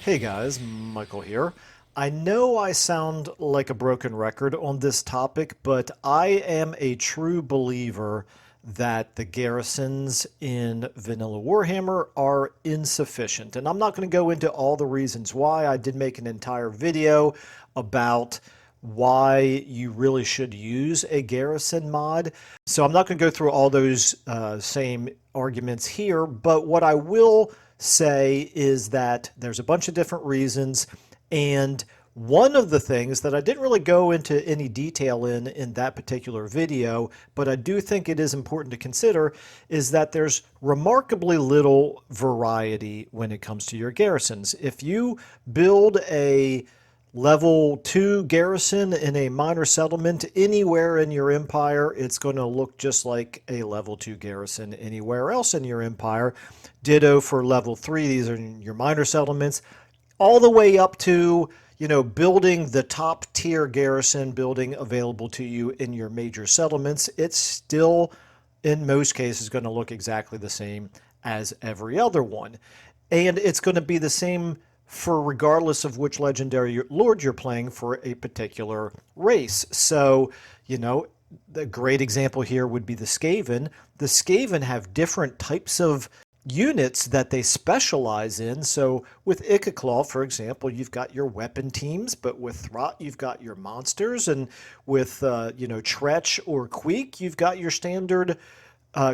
Hey guys, Michael here. I know I sound like a broken record on this topic, but I am a true believer that the garrisons in Vanilla Warhammer are insufficient. And I'm not going to go into all the reasons why. I did make an entire video about why you really should use a garrison mod. So I'm not going to go through all those same arguments here, but what I will say is that there's a bunch of different reasons, and one of the things that I didn't really go into any detail in that particular video, but I do think it is important to consider, is that there's remarkably little variety when it comes to your garrisons. If you build a level 2 garrison in a minor settlement anywhere in your empire, it's going to look just like a level 2 garrison anywhere else in your empire. Ditto for level 3, these are your minor settlements, all the way up to, building the top tier garrison building available to you in your major settlements. It's still, in most cases, going to look exactly the same as every other one. And it's going to be the same for regardless of which legendary lord you're playing for a particular race. So, the great example here would be the Skaven. The Skaven have different types of units that they specialize in. So with Ikaclaw, for example, you've got your weapon teams, but with Throt, you've got your monsters, and with Tretch or Queek, you've got your standard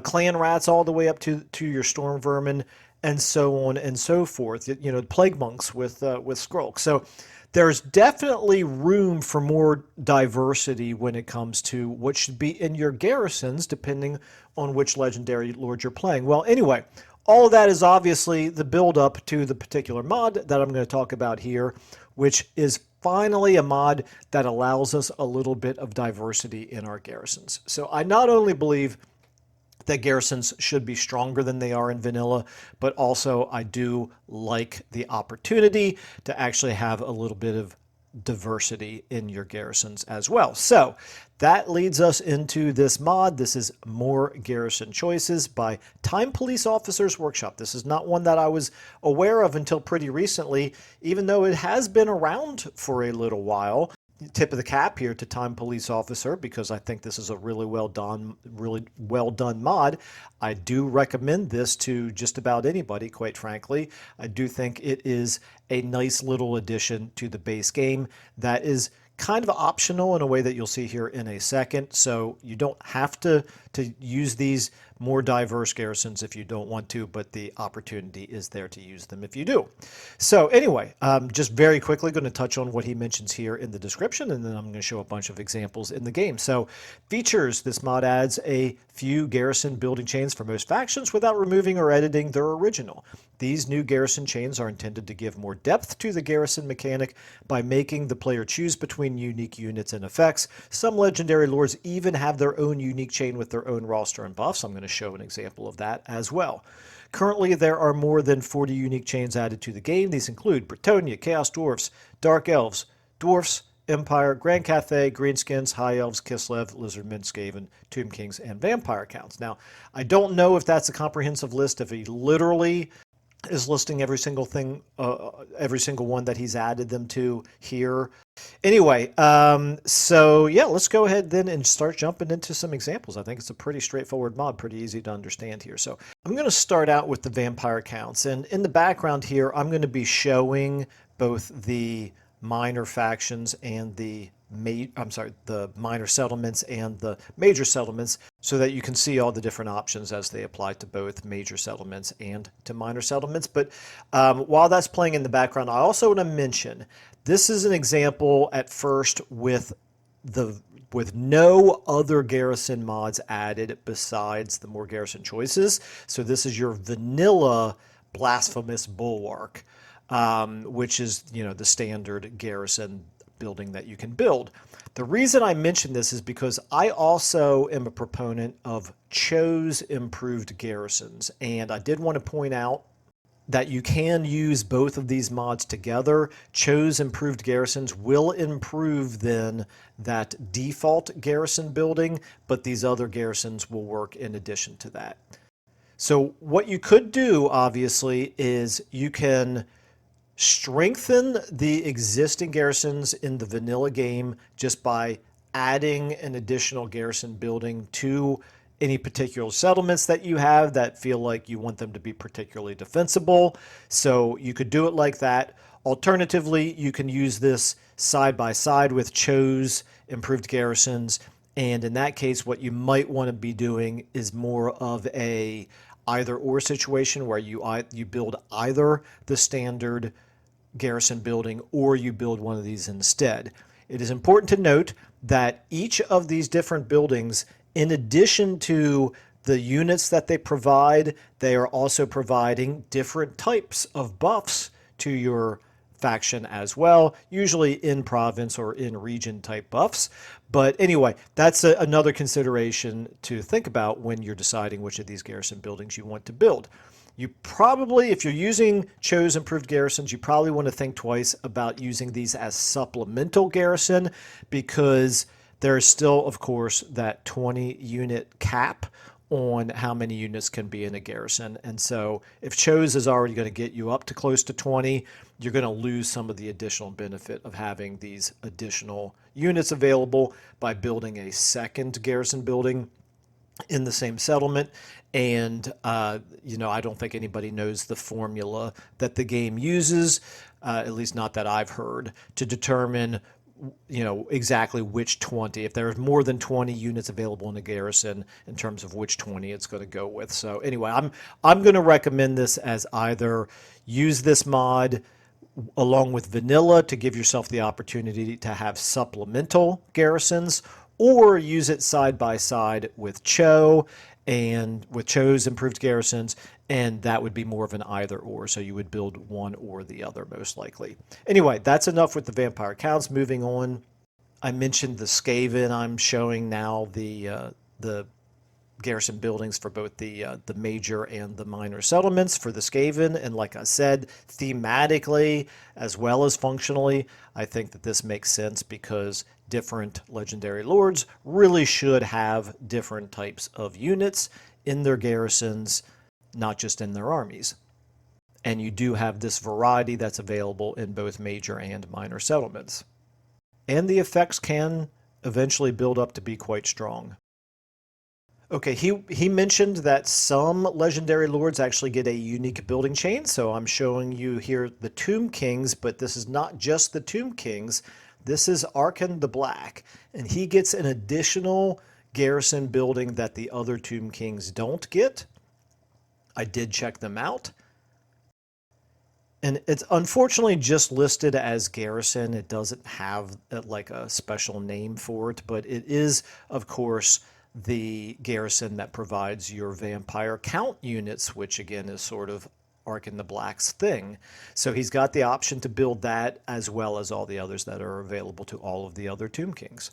clan rats all the way up to your storm vermin, and so on and so forth. Plague monks with Skrulk. So there's definitely room for more diversity when it comes to what should be in your garrisons, depending on which legendary lord you're playing. Well, anyway, all of that is obviously the build-up to the particular mod that I'm going to talk about here, which is finally a mod that allows us a little bit of diversity in our garrisons. So I not only believe that garrisons should be stronger than they are in vanilla, but also I do like the opportunity to actually have a little bit of diversity in your garrisons as well. So that leads us into this mod. This is More Garrison Choices by Time Police Officers Workshop. This is not one that I was aware of until pretty recently, even though it has been around for a little while. Tip of the cap here to Time Police Officer, because I think this is a really well done mod. I do recommend this to just about anybody, quite frankly. I do think it is a nice little addition to the base game that is kind of optional in a way that you'll see here in a second. So you don't have to use these more diverse garrisons if you don't want to, but the opportunity is there to use them if you do. So anyway, just very quickly going to touch on what he mentions here in the description, and then I'm going to show a bunch of examples in the game. So features: this mod adds a few garrison building chains for most factions without removing or editing their original. These new garrison chains are intended to give more depth to the garrison mechanic by making the player choose between unique units and effects. Some legendary lords even have their own unique chain with their own roster and buffs. I'm going to show an example of that as well. Currently, there are more than 40 unique chains added to the game. These include Bretonnia, Chaos Dwarfs, Dark Elves, Dwarfs, Empire, Grand Cathay, Greenskins, High Elves, Kislev, Lizardmen, Skaven, Tomb Kings, and Vampire counts. Now, I don't know if that's a comprehensive list, if he literally is listing every single thing, every single one that he's added them to here. Anyway, so yeah, let's go ahead then and start jumping into some examples. I think it's a pretty straightforward mod, pretty easy to understand here. So I'm going to start out with the vampire counts, and in the background here, I'm going to be showing both the minor factions and the minor settlements and the major settlements, so that you can see all the different options as they apply to both major settlements and to minor settlements. But while that's playing in the background, I also want to mention this is an example at first with no other garrison mods added besides the More Garrison Choices. So this is your vanilla Blasphemous Bulwark, which is the standard garrison building that you can build. The reason I mention this is because I also am a proponent of Chose improved garrisons, and I did want to point out that you can use both of these mods together. Chose improved garrisons will improve then that default garrison building, but these other garrisons will work in addition to that. So what you could do, obviously, is you can strengthen the existing garrisons in the vanilla game just by adding an additional garrison building to any particular settlements that you have that feel like you want them to be particularly defensible. So you could do it like that. Alternatively, you can use this side by side with Cho's improved garrisons. And in that case, what you might want to be doing is more of a either or situation where you build either the standard garrison building or you build one of these instead. It is important to note that each of these different buildings, in addition to the units that they provide, they are also providing different types of buffs to your faction as well, usually in province or in region type buffs. But anyway, that's another consideration to think about when you're deciding which of these garrison buildings you want to build. You probably, if you're using Cho's improved garrisons, you probably want to think twice about using these as supplemental garrison, because there is still, of course, that 20 unit cap on how many units can be in a garrison. And so if Cho's is already going to get you up to close to 20, you're going to lose some of the additional benefit of having these additional units available by building a second garrison building in the same settlement. And, I don't think anybody knows the formula that the game uses, at least not that I've heard, to determine exactly which 20, if there's more than 20 units available in a garrison, in terms of which 20 it's going to go with. So anyway, I'm going to recommend this as either use this mod along with vanilla to give yourself the opportunity to have supplemental garrisons, or use it side by side with Cho and with Cho's improved garrisons, and that would be more of an either or. So you would build one or the other most likely. Anyway, that's enough with the vampire counts. Moving on, I mentioned the Skaven. I'm showing now the garrison buildings for both the major and the minor settlements for the Skaven. And like I said, thematically as well as functionally, I think that this makes sense because different legendary lords really should have different types of units in their garrisons, not just in their armies. And you do have this variety that's available in both major and minor settlements. And the effects can eventually build up to be quite strong. Okay, he mentioned that some legendary lords actually get a unique building chain, so I'm showing you here the Tomb Kings, but this is not just the Tomb Kings. This is Arkan the Black, and he gets an additional garrison building that the other Tomb Kings don't get. I did check them out. And it's unfortunately just listed as garrison. It doesn't have like a special name for it, but it is, of course, the garrison that provides your vampire count units, which again is sort of Arkan the Black's thing. So he's got the option to build that as well as all the others that are available to all of the other Tomb Kings.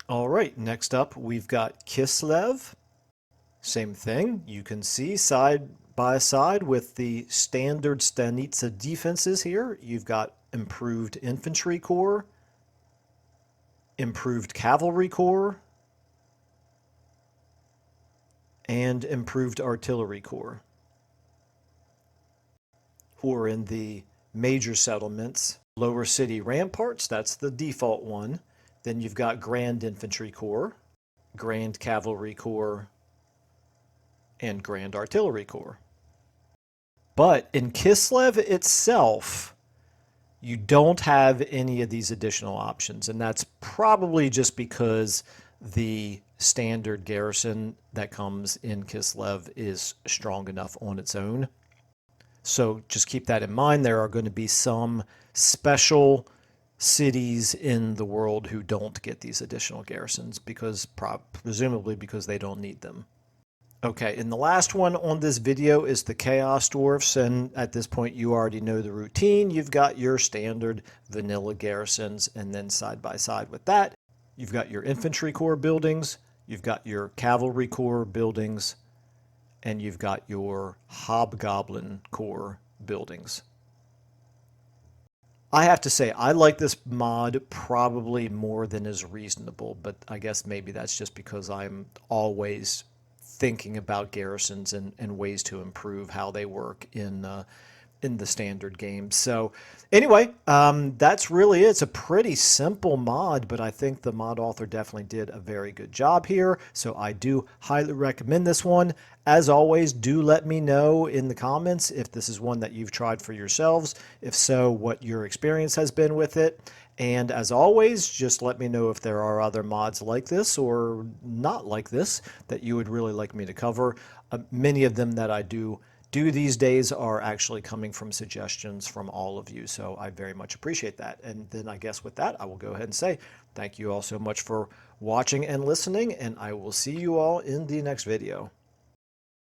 All right, next up we've got Kislev. Same thing. You can see side by side with the standard Stanitsa defenses here. You've got improved infantry corps, improved cavalry corps, and improved artillery corps. Or in the major settlements, lower city ramparts, that's the default one. Then you've got Grand Infantry Corps, Grand Cavalry Corps, and Grand Artillery Corps. But in Kislev itself, you don't have any of these additional options, and that's probably just because the standard garrison that comes in Kislev is strong enough on its own. So just keep that in mind. There are going to be some special cities in the world who don't get these additional garrisons, because presumably because they don't need them. Okay, and the last one on this video is the Chaos Dwarfs, and at this point you already know the routine. You've got your standard vanilla garrisons, and then side by side with that, you've got your infantry corps buildings, you've got your cavalry corps buildings, and you've got your hobgoblin corps buildings. I have to say, I like this mod probably more than is reasonable, but I guess maybe that's just because I'm always thinking about garrisons and ways to improve how they work in in the standard game. So anyway, that's really it. It's a pretty simple mod, but I think the mod author definitely did a very good job here. So I do highly recommend this one. As always, do let me know in the comments if this is one that you've tried for yourselves. If so, what your experience has been with it. And as always, just let me know if there are other mods like this or not like this that you would really like me to cover. Many of them that I do these days are actually coming from suggestions from all of you, so I very much appreciate that. And then I guess with that, I will go ahead and say thank you all so much for watching and listening, and I will see you all in the next video.